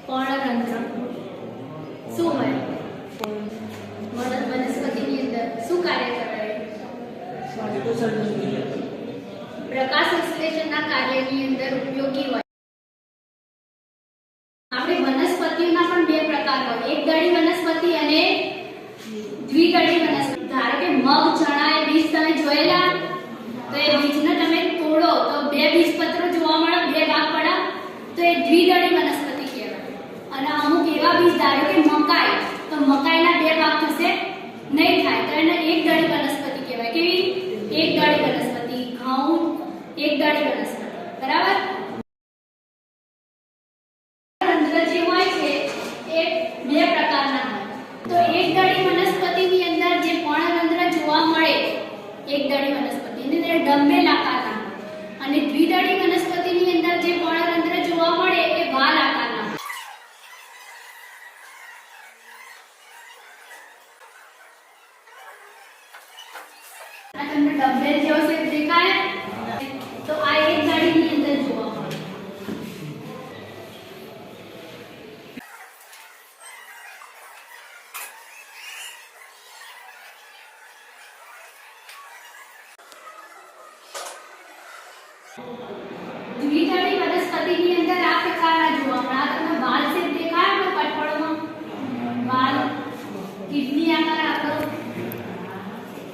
પર્ણરંધ્ર શું હોય? વનસ્પતિની અંદર શું કાર્ય કરે? પ્રકાશ સંશ્લેષણના કાર્યની અંદર ઉપયોગી હોય. આપણે વનસ્પતિઓના પણ બે પ્રકાર હોય, એકદળી વનસ્પતિ અને દ્વિદળી વનસ્પતિ. ધારો કે મગ, ચણા એ બીજ તમે જોયેલા, તો એ બીજને તમે તોડો તો બે બીજપત્રો જોવા મળે, બે ભાગ પડે, તો એ દ્વિદળી વનસ્પતિ કહેવાય. અને અમુક એવા બીજ, ધારો કે મકાઈ, તો મકાઈના બે ભાગ થશે નહીં થાય, તો એને એકદળી વનસ્પતિ કહેવાય. કેવી? એકદળી વનસ્પતિ. ઘઉં એકદળી વનસ્પતિ, બરાબર? રંધ્ર જે હોય છે એ બે પ્રકારના હોય. તો એકદળી વનસ્પતિની અંદર જે પર્ણરંધ્ર જોવા મળે, એકદળી વનસ્પતિની અંદર ડંબેલ આકારના, અને દ્વિદળી વનસ્પતિની અંદર જે પર્ણરંધ્ર જોવા મળે એ વાલ આકારના. આ તમને ડંબેલ જેવો શેપ દેખાય, તો આ એકદળીની અંદર જોવા મળે. દ્વિદળી વનસ્પતિની અંદર આ પ્રકારના જોવા મળે. આ તમને વાલ શેપ દેખાય તો કટપળમાં વાલ, કિડની આકાર આપણો,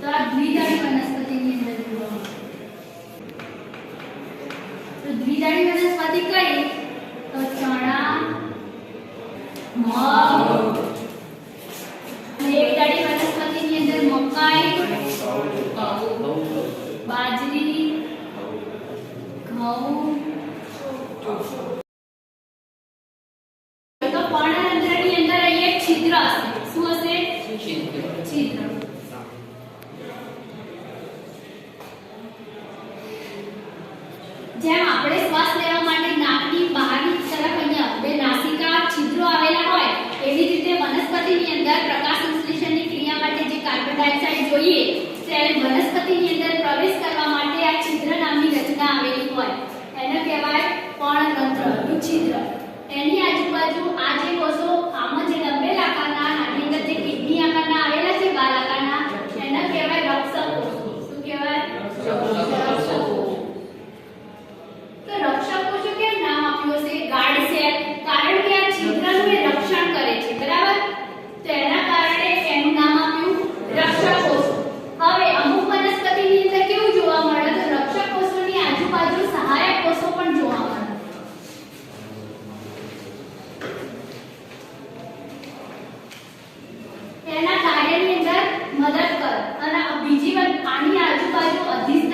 તો આ દ્વિદળી વનસ્પતિની અંદર જોવા મળે. તો દ્વિદળી વનસ્પતિ કઈ? તો ચણા, મગ. અને એકદળી વનસ્પતિની અંદર મકાઈ, બાજરી, ઘઉં. તો પર્ણરંધ્રની અંદર અહીં એક છિદ્ર હશે. શું હશે? છિદ્ર. જેમ આપણે શ્વાસ લેવા માટે નાકની બહારની તરફ અહીંયા બે નાસિકા છિદ્રો આવેલા હોય, એવી રીતે વનસ્પતિની અંદર પ્રકાશ સંશ્લેષણની ક્રિયા માટે જે કાર્બન ડાયોક્સાઇડ જોઈએ, ત્યારે વનસ્પતિની અંદર પ્રવેશ કરવા માટે આ છિદ્ર નામની રચના આવેલી હોય, એને કહેવાય પર્ણરંધ્ર, છિદ્ર. એની આજુબાજુ આ જે કોષો આમાં જે ડંબેલ આકારના, આની અંદર જે કિડની આકારના આવેલા છે, વાલ આકારના, એને કહેવાય રક્ષક કોષો. શું કહેવાય? રક્ષક કોષો. તો રક્ષક કોષો કેમ નામ આપ્યું હશે? Guard cell. કારણ કે આ છિદ્રનું એ રક્ષણ કરે છે, બરાબર? તો એના કારણે એનું નામ આપ્યું રક્ષક કોષો. હવે અમુક વનસ્પતિની અંદર કેવું જોવા મળે? તો રક્ષક કોષોની આજુબાજુ સહાયક કોષો પણ જોવા મળે. તેના કાર્યની અંદર મદદ કરે. અને બીજી વાત, આની આજુબાજુ અધિષ્ઠ